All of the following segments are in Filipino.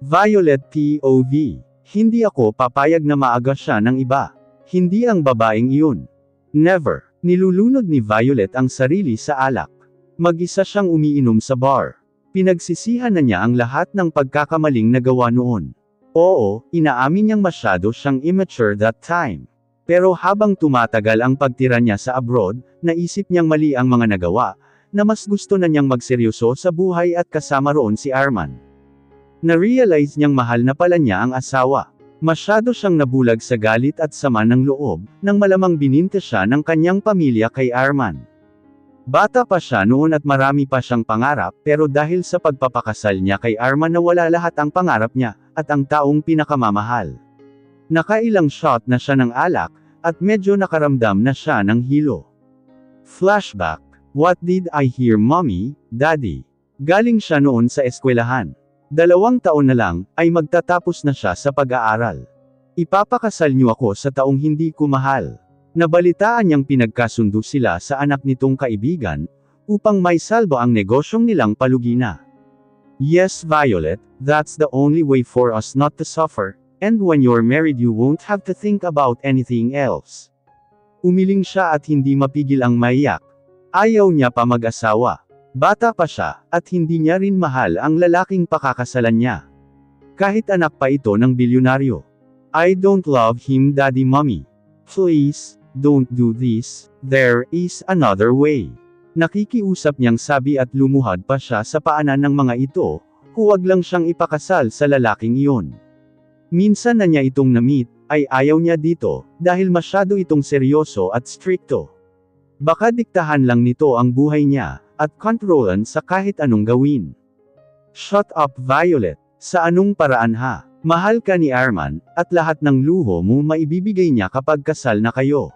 Violet POV. Hindi ako papayag na maaga siya ng iba. Hindi ang babaeng iyon. Never. Nilulunod ni Violet ang sarili sa alak. Mag-isa siyang umiinom sa bar. Pinagsisihan na niya ang lahat ng pagkakamaling nagawa noon. Oo, inaamin niyang masyado siyang immature that time. Pero habang tumatagal ang pagtira niya sa abroad, naisip niyang mali ang mga nagawa, na mas gusto na niyang magseryoso sa buhay at kasama roon si Arman. Na-realize niyang mahal na pala niya ang asawa. Masyado siyang nabulag sa galit at sama ng loob, nang malamang bininta siya ng kanyang pamilya kay Arman. Bata pa siya noon at marami pa siyang pangarap, pero dahil sa pagpapakasal niya kay Arman nawala lahat ang pangarap niya, at ang taong pinakamamahal. Nakailang shot na siya ng alak, at medyo nakaramdam na siya ng hilo. Flashback. What did I hear mommy, daddy? Galing siya noon sa eskwelahan. 2 taon na lang, ay magtatapos na siya sa pag-aaral. Ipapakasal niyo ako sa taong hindi ko mahal. Nabalitaan niyang pinagkasundo sila sa anak nitong kaibigan, upang may salbo ang negosyong nilang palugina. Yes Violet, that's the only way for us not to suffer. And when you're married you won't have to think about anything else. Umiling siya at hindi mapigil ang maiyak. Ayaw niya pa mag-asawa. Bata pa siya, at hindi niya rin mahal ang lalaking pakakasalan niya. Kahit anak pa ito ng bilyonaryo. I don't love him daddy mommy. Please, don't do this, there is another way. Nakikiusap niyang sabi at lumuhad pa siya sa paanan ng mga ito, huwag lang siyang ipakasal sa lalaking iyon. Minsan na niya itong na-meet, ay ayaw niya dito, dahil masyado itong seryoso at strikto. Baka diktahan lang nito ang buhay niya, at kontrolan sa kahit anong gawin. Shut up Violet, sa anong paraan ha? Mahal ka ni Arman, at lahat ng luho mo maibibigay niya kapag kasal na kayo.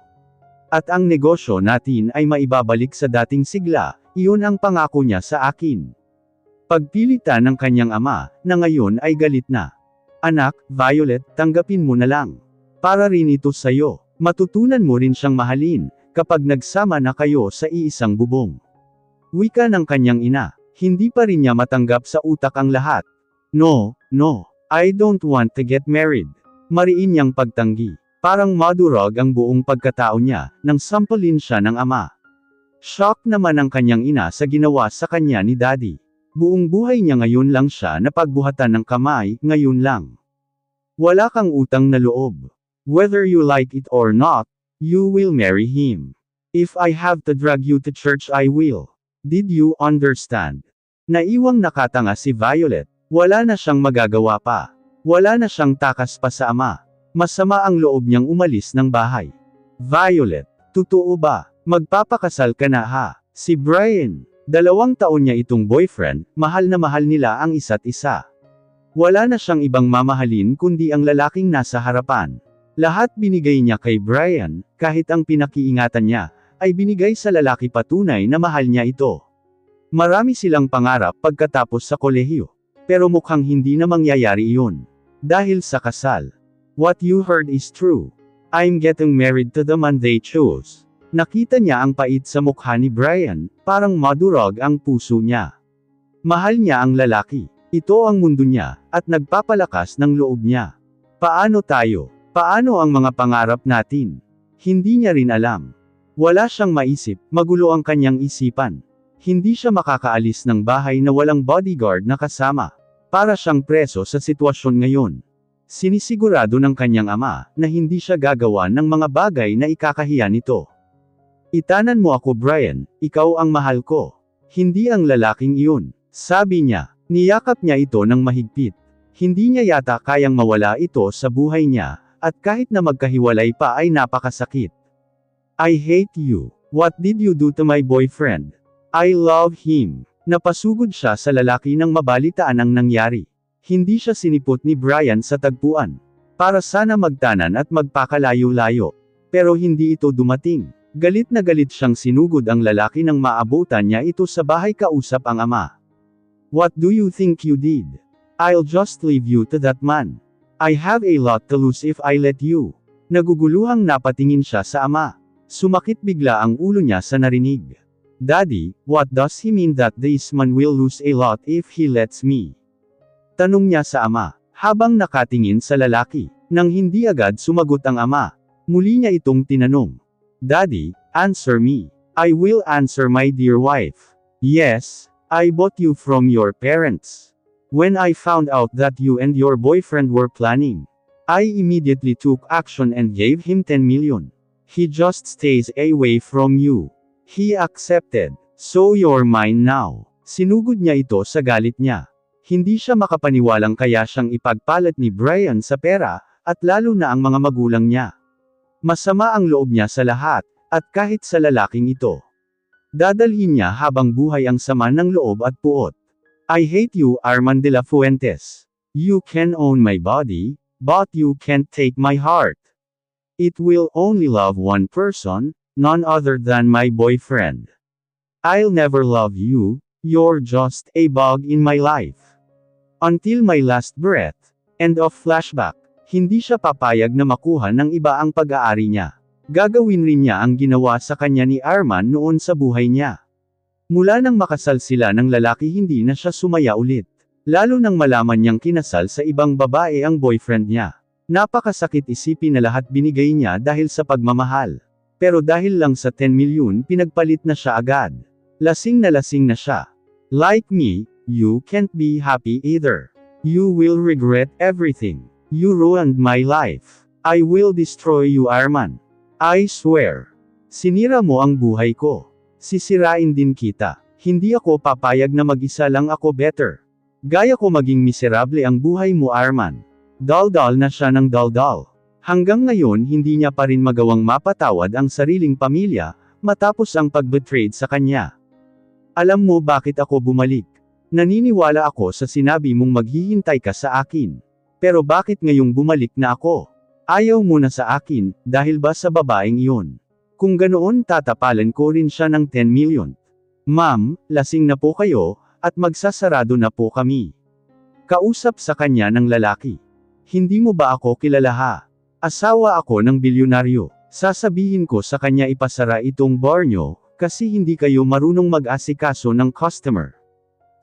At ang negosyo natin ay maibabalik sa dating sigla, iyon ang pangako niya sa akin. Pagpilitan ng kanyang ama, na ngayon ay galit na. Anak, Violet, tanggapin mo na lang. Para rin ito sa'yo. Matutunan mo rin siyang mahalin, kapag nagsama na kayo sa iisang bubong. Wika ng kanyang ina, hindi pa rin niya matanggap sa utak ang lahat. No, I don't want to get married. Mariin niyang pagtanggi. Parang madurog ang buong pagkatao niya, nang sampulin siya ng ama. Shock naman ang kanyang ina sa ginawa sa kanya ni daddy. Buong buhay niya ngayon lang siya napagbuhatan ng kamay, ngayon lang. Wala kang utang na loob. Whether you like it or not, you will marry him. If I have to drag you to church I will. Did you understand? Naiwang nakatanga si Violet. Wala na siyang magagawa pa. Wala na siyang takas pa sa ama. Masama ang loob niyang umalis ng bahay. Violet, totoo ba? Magpapakasal ka na ha? Si Brian. 2 taon niya itong boyfriend, mahal na mahal nila ang isa't isa. Wala na siyang ibang mamahalin kundi ang lalaking nasa harapan. Lahat binigay niya kay Brian, kahit ang pinakiingatan niya, ay binigay sa lalaki patunay na mahal niya ito. Marami silang pangarap pagkatapos sa kolehiyo. Pero mukhang hindi na mangyayari iyon. Dahil sa kasal. What you heard is true. I'm getting married to the man they chose. Nakita niya ang pait sa mukha ni Brian, parang madurog ang puso niya. Mahal niya ang lalaki. Ito ang mundo niya, at nagpapalakas ng loob niya. Paano tayo? Paano ang mga pangarap natin? Hindi niya rin alam. Wala siyang maisip, magulo ang kanyang isipan. Hindi siya makakaalis ng bahay na walang bodyguard na kasama. Para siyang preso sa sitwasyon ngayon. Sinisigurado ng kanyang ama, na hindi siya gagawa ng mga bagay na ikakahiya nito. Itanan mo ako Brian, ikaw ang mahal ko. Hindi ang lalaking iyon. Sabi niya, niyakap niya ito ng mahigpit. Hindi niya yata kayang mawala ito sa buhay niya, at kahit na magkahiwalay pa ay napakasakit. I hate you. What did you do to my boyfriend? I love him. Napasugod siya sa lalaki nang mabalitaan ang nangyari. Hindi siya sinipot ni Brian sa tagpuan. Para sana magtanan at magpakalayo-layo. Pero hindi ito dumating. Galit na galit siyang sinugod ang lalaki nang maabutan niya ito sa bahay kausap ang ama. What do you think you did? I'll just leave you to that man. I have a lot to lose if I let you. Naguguluhang napatingin siya sa ama. Sumakit bigla ang ulo niya sa narinig. Daddy, what does he mean that this man will lose a lot if he lets me? Tanong niya sa ama. Habang nakatingin sa lalaki, nang hindi agad sumagot ang ama, muli niya itong tinanong. Daddy, answer me. I will answer my dear wife. Yes, I bought you from your parents. When I found out that you and your boyfriend were planning, I immediately took action and gave him 10 million. He just stays away from you. He accepted. So you're mine now. Sinugod niya ito sa galit niya. Hindi siya makapaniwalang kaya siyang ipagpalit ni Brian sa pera, at lalo na ang mga magulang niya. Masama ang loob niya sa lahat, at kahit sa lalaking ito. Dadalhin niya habang buhay ang sama ng loob at puot. I hate you, Arman de la Fuentes. You can own my body, but you can't take my heart. It will only love one person, none other than my boyfriend. I'll never love you, you're just a bug in my life. Until my last breath. End of flashback. Hindi siya papayag na makuha ng iba ang pag-aari niya. Gagawin rin niya ang ginawa sa kanya ni Arman noon sa buhay niya. Mula nang makasal sila ng lalaki hindi na siya sumaya ulit. Lalo nang malaman niyang kinasal sa ibang babae ang boyfriend niya. Napakasakit isipin na lahat binigay niya dahil sa pagmamahal. Pero dahil lang sa 10 milyon pinagpalit na siya agad. Lasing na siya. Like me, you can't be happy either. You will regret everything. You ruined my life. I will destroy you, Arman. I swear. Sinira mo ang buhay ko. Sisirain din kita. Hindi ako papayag na mag-isa lang ako better. Gaya ko maging miserable ang buhay mo, Arman. Dal-dal na siya ng dal-dal. Hanggang ngayon hindi niya pa rin magawang mapatawad ang sariling pamilya, matapos ang pag-betrayed sa kanya. Alam mo bakit ako bumalik? Naniniwala ako sa sinabi mong maghihintay ka sa akin. Pero bakit ngayong bumalik na ako? Ayaw mo na sa akin, dahil ba sa babaeng iyon? Kung ganoon tatapalan ko rin siya ng 10 million. Ma'am, lasing na po kayo, at magsasarado na po kami. Kausap sa kanya ng lalaki. Hindi mo ba ako kilala ha? Asawa ako ng bilyonaryo. Sasabihin ko sa kanya ipasara itong bar nyo, kasi hindi kayo marunong mag-asikaso ng customer.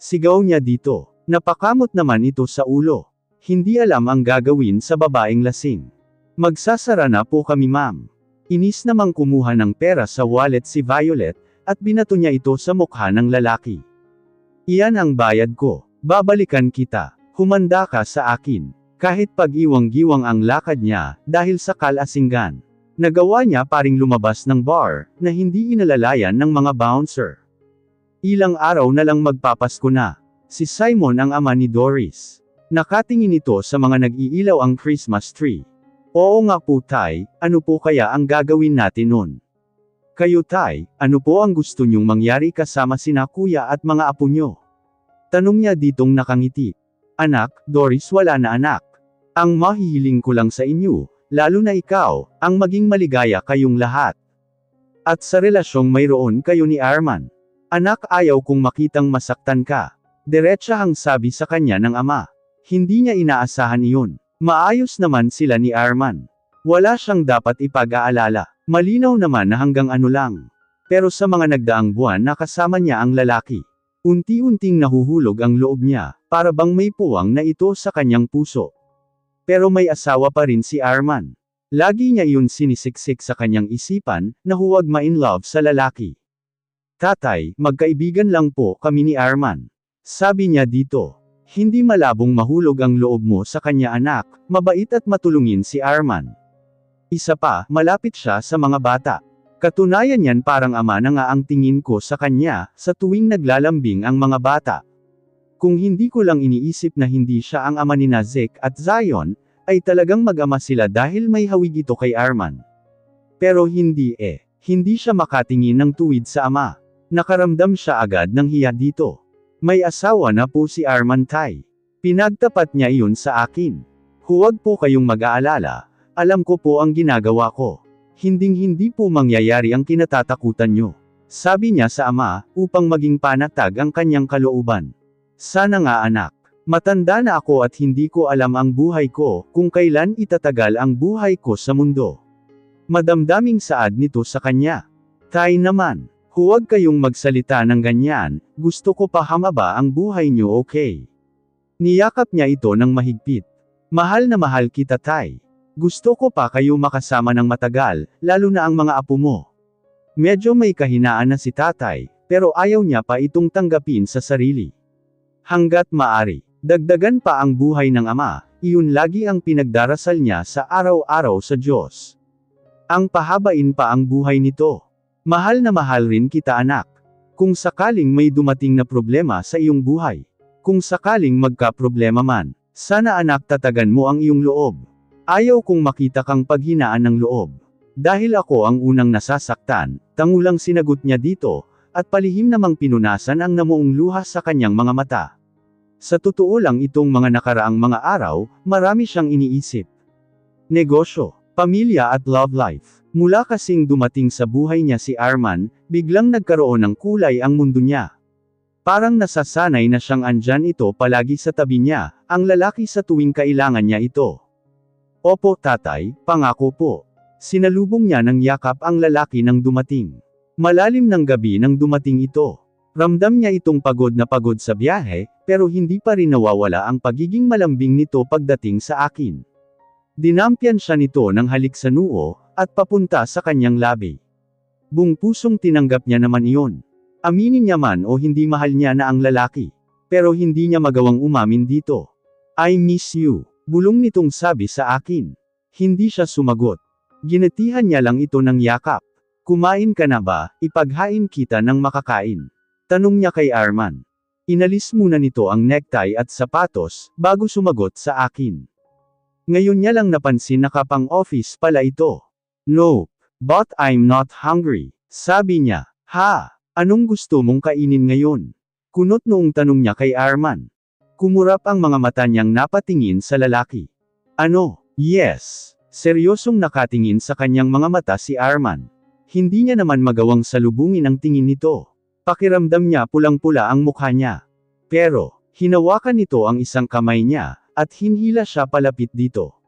Sigaw niya dito. Napakamot naman ito sa ulo. Hindi alam ang gagawin sa babaeng lasing. Magsasara na po kami, ma'am. Inis namang kumuha ng pera sa wallet si Violet, at binato niya ito sa mukha ng lalaki. Iyan ang bayad ko. Babalikan kita. Humanda ka sa akin. Kahit pag-iwang-giwang ang lakad niya, dahil sa kalasinggan. Nagawa niya paring lumabas ng bar, na hindi inalalayan ng mga bouncer. Ilang araw na lang magpapasko na. Si Simon ang ama ni Doris. Nakatingin ito sa mga nag-iilaw ang Christmas tree. Oo nga po tay, ano po kaya ang gagawin natin nun? Kayo tay, ano po ang gusto niyong mangyari kasama sina kuya at mga apo niyo? Tanong niya ditong nakangiti. Anak, Doris wala na anak. Ang mahihiling ko lang sa inyo, lalo na ikaw, ang maging maligaya kayong lahat. At sa relasyong mayroon kayo ni Arman. Anak ayaw kong makitang masaktan ka. Diretsahang sabi sa kanya ng ama. Hindi niya inaasahan iyon. Maayos naman sila ni Arman. Wala siyang dapat ipag-aalala. Malinaw naman na hanggang ano lang. Pero sa mga nagdaang buwan nakasama niya ang lalaki. Unti-unting nahuhulog ang loob niya, para bang may puwang na ito sa kanyang puso. Pero may asawa pa rin si Arman. Lagi niya iyon sinisiksik sa kanyang isipan, na huwag ma-in-love sa lalaki. Tatay, magkaibigan lang po kami ni Arman. Sabi niya dito. Hindi malabong mahulog ang loob mo sa kanya anak, mabait at matulungin si Arman. Isa pa, malapit siya sa mga bata. Katunayan yan parang ama na nga ang tingin ko sa kanya, sa tuwing naglalambing ang mga bata. Kung hindi ko lang iniisip na hindi siya ang ama ni Zek at Zion, ay talagang mag-ama sila dahil may hawig ito kay Arman. Pero hindi hindi siya makatingin ng tuwid sa ama. Nakaramdam siya agad ng hiya dito. May asawa na po si Arman tay. Pinagtapat niya iyon sa akin. Huwag po kayong mag-aalala, alam ko po ang ginagawa ko. Hinding-hindi po mangyayari ang kinatatakutan nyo. Sabi niya sa ama, upang maging panatag ang kanyang kalooban. Sana nga anak. Matanda na ako at hindi ko alam ang buhay ko, kung kailan itatagal ang buhay ko sa mundo. Madamdaming saad nito sa kanya. Tay naman. Huwag kayong magsalita ng ganyan, gusto ko pa hamaba ang buhay niyo okay. Niyakap niya ito ng mahigpit. Mahal na mahal kita, Tay. Gusto ko pa kayo makasama ng matagal, lalo na ang mga apo mo. Medyo may kahinaan na si tatay, pero ayaw niya pa itong tanggapin sa sarili. Hanggat maari, dagdagan pa ang buhay ng ama, iyon lagi ang pinagdarasal niya sa araw-araw sa Diyos. Ang pahabain pa ang buhay nito. Mahal na mahal rin kita, anak. Kung sakaling may dumating na problema sa iyong buhay, kung sakaling magka-problema man, sana anak tatagan mo ang iyong loob. Ayaw kong makita kang paghinaan ng loob. Dahil ako ang unang nasasaktan, tangulang sinagot niya dito, at palihim namang pinunasan ang namuong luha sa kanyang mga mata. Sa totoo lang itong mga nakaraang mga araw, marami siyang iniisip. Negosyo, pamilya at love life. Mula kasing dumating sa buhay niya si Arman, biglang nagkaroon ng kulay ang mundo niya. Parang nasasanay na siyang andyan ito palagi sa tabi niya, ang lalaki sa tuwing kailangan niya ito. Opo tatay, pangako po. Sinalubong niya ng yakap ang lalaki nang dumating. Malalim ng gabi nang dumating ito. Ramdam niya itong pagod na pagod sa biyahe, pero hindi pa rin nawawala ang pagiging malambing nito pagdating sa akin. Dinampyan siya nito ng halik sa noo, at papunta sa kanyang labi. Buong pusong tinanggap niya naman iyon. Aminin niya man o hindi mahal niya na ang lalaki. Pero hindi niya magawang umamin dito. I miss you, bulong nitong sabi sa akin. Hindi siya sumagot. Ginatihan niya lang ito ng yakap. Kumain ka na ba, ipaghain kita ng makakain. Tanong niya kay Arman. Inalis muna nito ang necktie at sapatos, bago sumagot sa akin. Ngayon niya lang napansin na kapang-office pala ito. Nope, but I'm not hungry, sabi niya. Ha, anong gusto mong kainin ngayon? Kunot noong tanong niya kay Arman. Kumurap ang mga mata niyang napatingin sa lalaki. Ano? Yes. Seryosong nakatingin sa kanyang mga mata si Arman. Hindi niya naman magawang salubungin ang tingin nito. Pakiramdam niya pulang-pula ang mukha niya. Pero, hinawakan nito ang isang kamay niya, at hinhila siya palapit dito.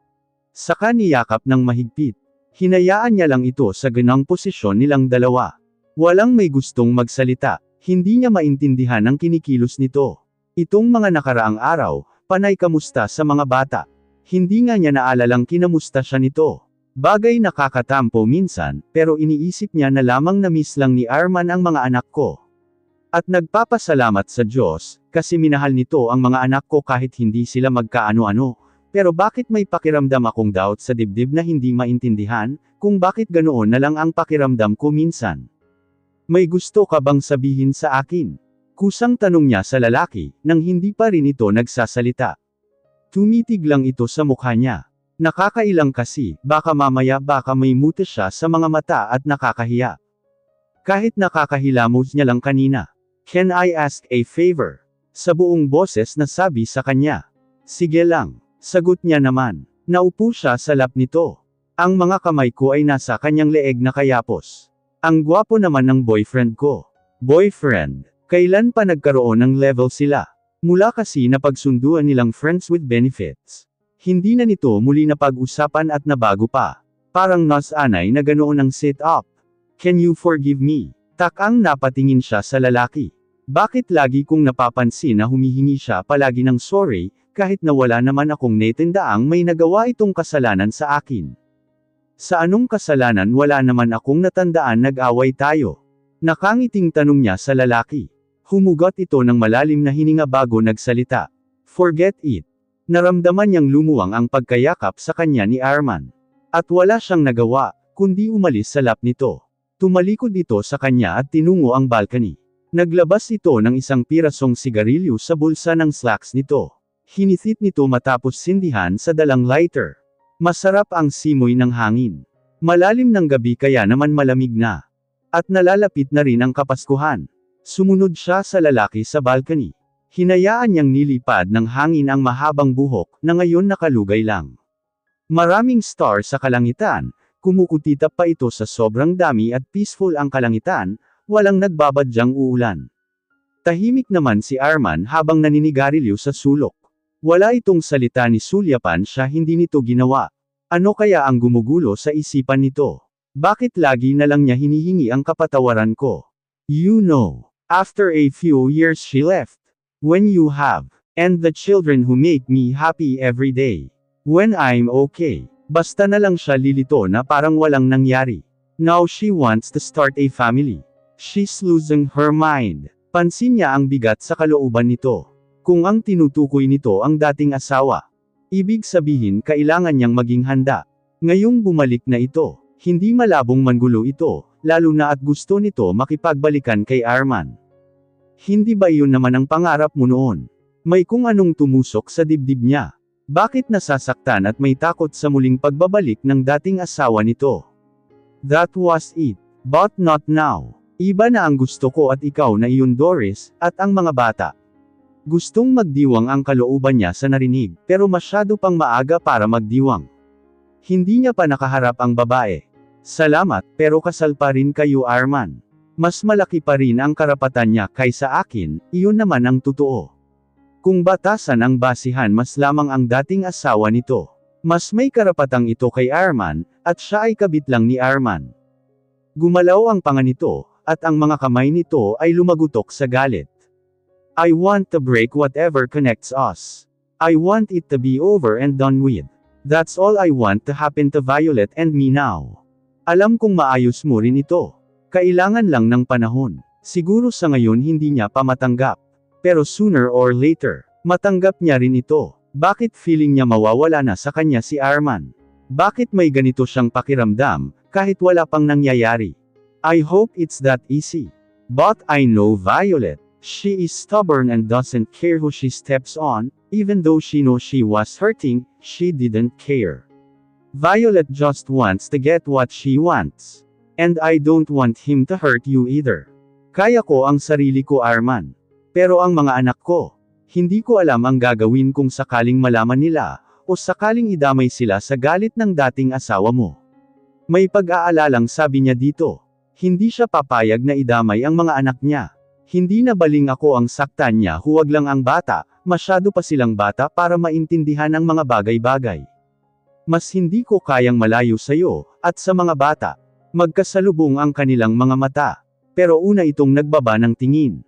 Saka niyakap ng mahigpit. Hinayaan niya lang ito sa ganang posisyon nilang dalawa. Walang may gustong magsalita, hindi niya maintindihan ang kinikilos nito. Itong mga nakaraang araw, panay kamusta sa mga bata. Hindi nga niya naalalang kinamusta siya nito. Bagay nakakatampo minsan, pero iniisip niya na lamang na-miss lang ni Arman ang mga anak ko. At nagpapasalamat sa Diyos, kasi minahal nito ang mga anak ko kahit hindi sila magkaano-ano. Pero bakit may pakiramdam akong doubt sa dibdib na hindi maintindihan, kung bakit ganoon na lang ang pakiramdam ko minsan? May gusto ka bang sabihin sa akin? Kusang tanong niya sa lalaki, nang hindi pa rin ito nagsasalita. Tumitig lang ito sa mukha niya. Nakakailang kasi, baka mamaya baka may muta siya sa mga mata at nakakahiya. Kahit nakakahilamos niya lang kanina. Can I ask a favor? Sa buong boses na sabi sa kanya. Sige lang. Sagot niya naman. Naupo siya sa lap nito. Ang mga kamay ko ay nasa kanyang leeg na kayapos. Ang gwapo naman ng boyfriend ko. Boyfriend? Kailan pa nagkaroon ng level sila? Mula kasi napagsunduan nilang friends with benefits. Hindi na nito muli na pag-usapan at nabago pa. Parang nasanay na ganoon ang sit-up. Can you forgive me? Takang napatingin siya sa lalaki. Bakit lagi kong napapansin na humihingi siya palagi ng sorry, kahit na wala naman akong natindaang may nagawa itong kasalanan sa akin? Sa anong kasalanan wala naman akong natandaan nag-away tayo? Nakangiting tanong niya sa lalaki. Humugot ito ng malalim na hininga bago nagsalita. Forget it. Naramdaman niyang lumuwang ang pagkayakap sa kanya ni Arman. At wala siyang nagawa, kundi umalis sa lap nito. Tumalikod ito sa kanya at tinungo ang balcony. Naglabas ito ng isang pirasong sigarilyo sa bulsa ng slacks nito. Hinithit nito matapos sindihan sa dalang lighter. Masarap ang simoy ng hangin. Malalim ng gabi kaya naman malamig na. At nalalapit na rin ang Kapaskuhan. Sumunod siya sa lalaki sa balcony. Hinayaan niyang nilipad ng hangin ang mahabang buhok, na ngayon nakalugay lang. Maraming star sa kalangitan, kumukutitap pa ito sa sobrang dami at peaceful ang kalangitan, walang nagbabadyang uulan. Tahimik naman si Arman habang naninigarilyo sa sulok. Wala itong salita ni sulyapan siya hindi nito ginawa. Ano kaya ang gumugulo sa isipan nito? Bakit lagi na lang niya hinihingi ang kapatawaran ko? You know, after a few years she left. When you have, and the children who make me happy every day. When I'm okay. Basta na lang siya lilito na parang walang nangyari. Now she wants to start a family. She's losing her mind. Pansin niya ang bigat sa kalooban nito. Kung ang tinutukoy nito ang dating asawa, ibig sabihin kailangan niyang maging handa. Ngayong bumalik na ito, hindi malabong manggulo ito, lalo na at gusto nito makipagbalikan kay Arman. Hindi ba iyon naman ang pangarap mo noon? May kung anong tumusok sa dibdib niya. Bakit nasasaktan at may takot sa muling pagbabalik ng dating asawa nito? That was it. But not now. Iba na ang gusto ko at ikaw na iyon Doris, at ang mga bata. Gustong magdiwang ang kalooban niya sa narinig, pero masyado pang maaga para magdiwang. Hindi niya pa nakaharap ang babae. Salamat, pero kasal pa rin kayo Arman. Mas malaki pa rin ang karapatan niya kaysa akin, iyon naman ang totoo. Kung batasan ang basihan mas lamang ang dating asawa nito. Mas may karapatang ito kay Arman, at siya ay kabit lang ni Arman. Gumalaw ang panga nito, at ang mga kamay nito ay lumagutok sa galit. I want to break whatever connects us. I want it to be over and done with. That's all I want to happen to Violet and me now. Alam kong maayos mo rin ito. Kailangan lang ng panahon. Siguro sa ngayon hindi niya pa matanggap. Pero sooner or later, matanggap niya rin ito. Bakit feeling niya mawawala na sa kanya si Arman? Bakit may ganito siyang pakiramdam, kahit wala pang nangyayari? I hope it's that easy. But I know Violet. She is stubborn and doesn't care who she steps on, even though she knows she was hurting, she didn't care. Violet just wants to get what she wants. And I don't want him to hurt you either. Kaya ko ang sarili ko Arman. Pero ang mga anak ko, hindi ko alam ang gagawin kung sakaling malaman nila, o sakaling idamay sila sa galit ng dating asawa mo. May pag-aalalang sabi niya dito. Hindi siya papayag na idamay ang mga anak niya. Hindi na baling ako ang saktan niya, huwag lang ang bata, masyado pa silang bata para maintindihan ang mga bagay-bagay. Mas hindi ko kayang malayo sa'yo, at sa mga bata. Magkasalubong ang kanilang mga mata. Pero una itong nagbaba ng tingin.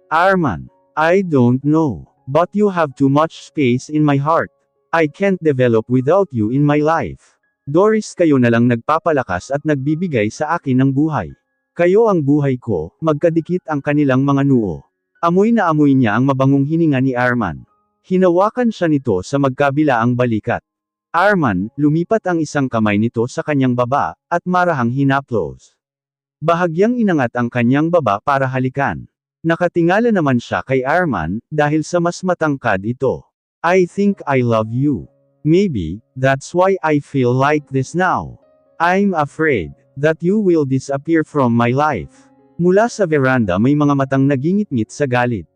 Arman, I don't know, but you have too much space in my heart. I can't develop without you in my life. Doris, kayo na lang nagpapalakas at nagbibigay sa akin ng buhay. Kayo ang buhay ko, magkadikit ang kanilang mga noo. Amoy na amoy niya ang mabangong hininga ni Arman. Hinawakan siya nito sa magkabilaang balikat. Arman, lumipat ang isang kamay nito sa kanyang baba, at marahang hinaplos. Bahagyang inangat ang kanyang baba para halikan. Nakatingala naman siya kay Arman, dahil sa mas matangkad ito. I think I love you. Maybe, that's why I feel like this now. I'm afraid that you will disappear from my life. Mula sa veranda may mga matang nagingit-ngit sa galit.